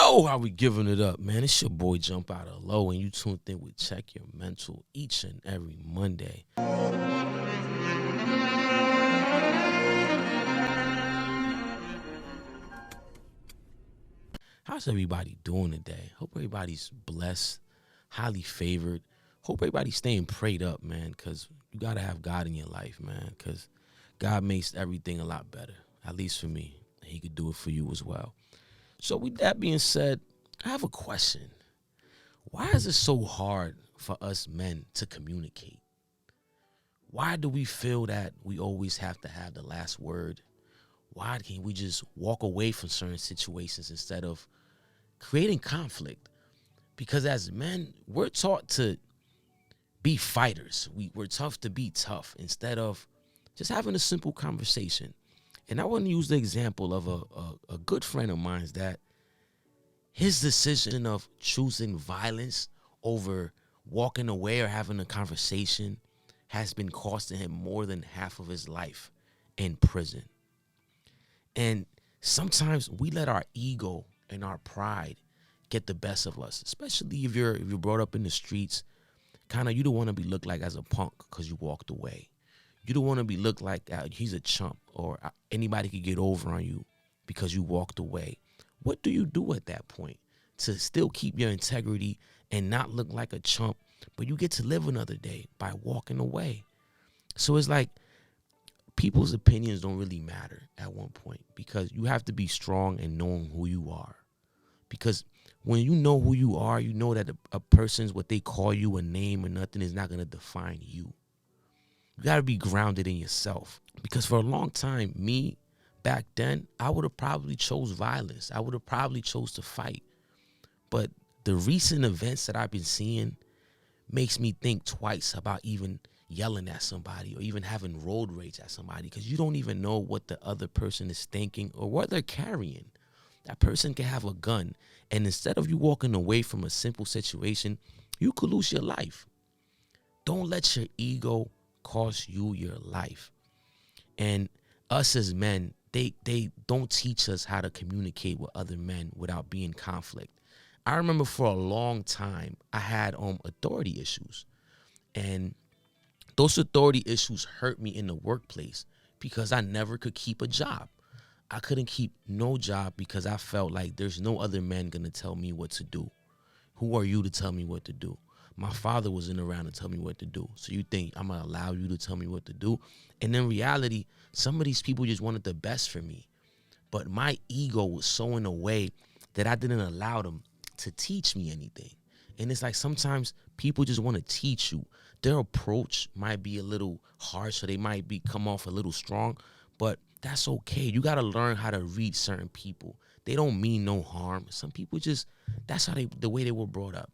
Yo, how we giving it up, man? It's your boy Jumpout L.O, and you tuned in with Check Your Mental each and every Monday. How's everybody doing today? Hope everybody's blessed, highly favored. Hope everybody's staying prayed up, man, because you got to have God in your life, man, because God makes everything a lot better, at least for me. And he could do it for you as well. So with that being said, I have a question. Why is it so hard for us men to communicate? Why do we feel that we always have to have the last word? Why can't we just walk away from certain situations instead of creating conflict? Because as men, we're taught to be fighters. We're tough to be tough instead of just having a simple conversation. And I want to use the example of a good friend of mine that his decision of choosing violence over walking away or having a conversation has been costing him more than half of his life in prison. And sometimes we let our ego and our pride get the best of us, especially if you're brought up in the streets. Kind of, you don't want to be looked like as a punk because you walked away. You don't want to be looked like he's a chump or anybody could get over on you because you walked away. What do you do at that point to still keep your integrity and not look like a chump, but you get to live another day by walking away? So it's like people's opinions don't really matter at one point because you have to be strong and knowing who you are. Because when you know who you are, you know that a person's what they call you, a name or nothing, is not going to define you. You got to be grounded in yourself. Because for a long time, me, back then, I would have probably chose violence. I would have probably chose to fight. But the recent events that I've been seeing makes me think twice about even yelling at somebody or even having road rage at somebody, because you don't even know what the other person is thinking or what they're carrying. That person can have a gun, and instead of you walking away from a simple situation, you could lose your life. Don't let your ego cost you your life. And us as men, they don't teach us how to communicate with other men without being conflict. I remember for a long time I had authority issues, and those authority issues hurt me in the workplace because I never could keep a job. I couldn't keep no job because I felt like there's no other man gonna tell me what to do. Who are you to tell me what to do? My father wasn't around to tell me what to do. So you think I'm gonna allow you to tell me what to do? And in reality, some of these people just wanted the best for me. But my ego was so in a way that I didn't allow them to teach me anything. And it's like sometimes people just want to teach you. Their approach might be a little harsh, or they might come off a little strong, but that's okay. You got to learn how to read certain people. They don't mean no harm. Some people just, that's how the way they were brought up.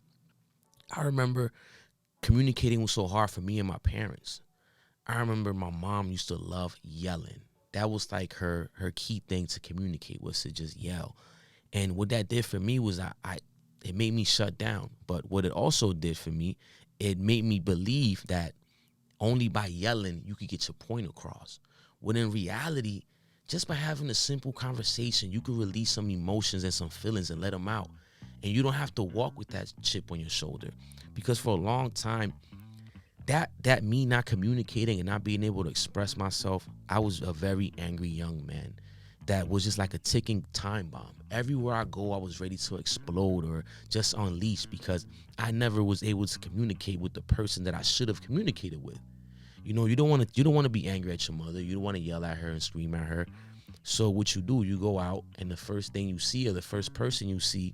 I remember communicating was so hard for me and my parents. I remember my mom used to love yelling. That was like her key thing to communicate, was to just yell. And what that did for me was it made me shut down. But what it also did for me, it made me believe that only by yelling you could get your point across. When in reality, just by having a simple conversation, you could release some emotions and some feelings and let them out. And you don't have to walk with that chip on your shoulder. Because for a long time, that me not communicating and not being able to express myself, I was a very angry young man that was just like a ticking time bomb. Everywhere I go, I was ready to explode or just unleash because I never was able to communicate with the person that I should have communicated with. You know, you don't want to be angry at your mother. You don't want to yell at her and scream at her. So what you do, you go out, and the first thing you see, or the first person you see,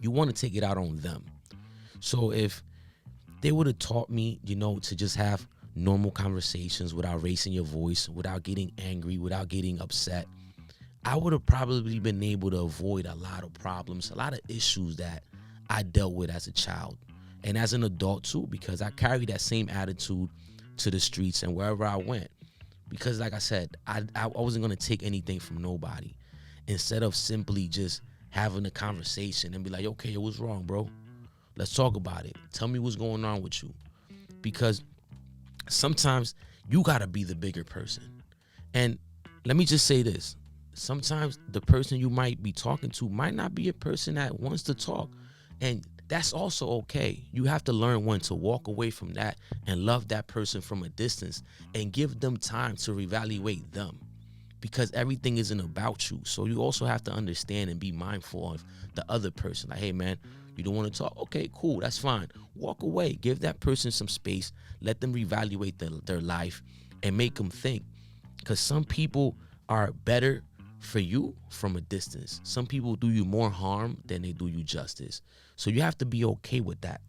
you want to take it out on them. So if they would have taught me, to just have normal conversations without raising your voice, without getting angry, without getting upset, I would have probably been able to avoid a lot of problems, a lot of issues that I dealt with as a child and as an adult too, because I carried that same attitude to the streets and wherever I went. Because like I said, I wasn't going to take anything from nobody. Instead of simply just having a conversation and be like, okay, what's wrong, bro? Let's talk about it. Tell me what's going on with you. Because sometimes you got to be the bigger person. And let me just say this. Sometimes the person you might be talking to might not be a person that wants to talk. And that's also okay. You have to learn when to walk away from that and love that person from a distance and give them time to reevaluate them, because everything isn't about you. So you also have to understand and be mindful of the other person. Like, hey man, you don't want to talk? Okay, cool, that's fine. Walk away. Give that person some space. Let them reevaluate their life and make them think. Because some people are better for you from a distance. Some people do you more harm than they do you justice. So you have to be okay with that.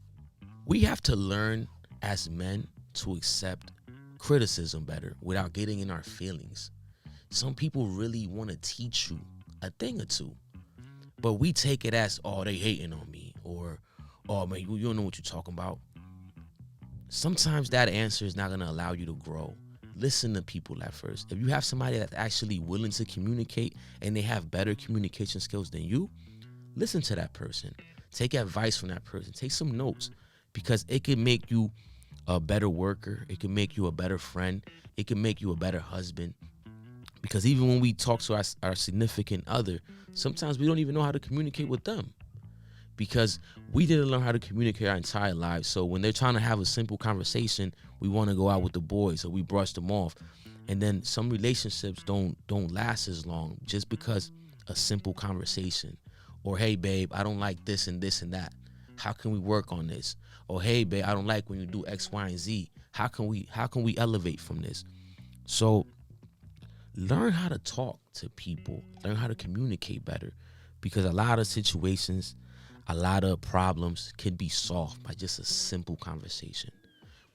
We have to learn as men to accept criticism better without getting in our feelings. Some people really want to teach you a thing or two, but we take it as, oh, they hating on me, or, oh man, you don't know what you're talking about. Sometimes that answer is not going to allow you to grow. Listen to people at first. If you have somebody that's actually willing to communicate and they have better communication skills than you, listen to that person. Take advice from that person. Take some notes, because it can make you a better worker. It can make you a better friend. It can make you a better husband. Because even when we talk to our significant other, sometimes we don't even know how to communicate with them, because we didn't learn how to communicate our entire lives. So when they're trying to have a simple conversation, we want to go out with the boys, or we brush them off. And then some relationships don't last as long just because a simple conversation. Or, hey babe, I don't like this and this and that. How can we work on this? Or, hey babe, I don't like when you do X, Y, and Z. How can we elevate from this? So learn how to talk to people. Learn how to communicate better, because a lot of situations, a lot of problems can be solved by just a simple conversation.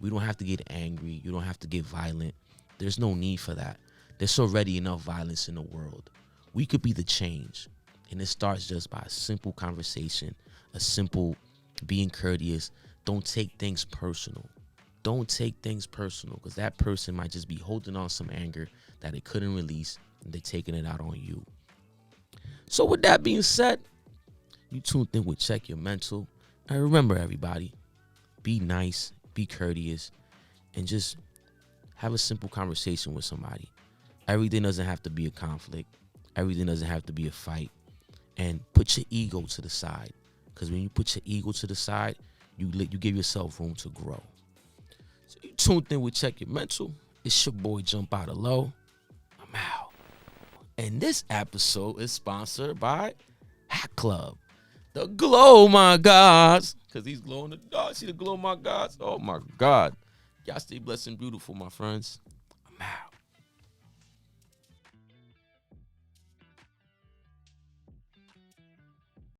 We don't have to get angry. You don't have to get violent. There's no need for that. There's already enough violence in the world. We could be the change. And it starts just by a simple conversation, a simple being courteous. Don't take things personal. Don't take things personal, because that person might just be holding on some anger that they couldn't release, and they're taking it out on you. So with that being said, you tuned in with Check Your Mental. And remember, everybody, be nice, be courteous, and just have a simple conversation with somebody. Everything doesn't have to be a conflict. Everything doesn't have to be a fight. And put your ego to the side, because when you put your ego to the side, you give yourself room to grow. So you tuned in with Check Your Mental. It's your boy Jumpout L.O. I'm out. And this episode is sponsored by Hat Club. The glow, my gods. Because he's glowing the dark. See the glow, my gods? Oh, my God. Y'all stay blessed and beautiful, my friends. I'm out.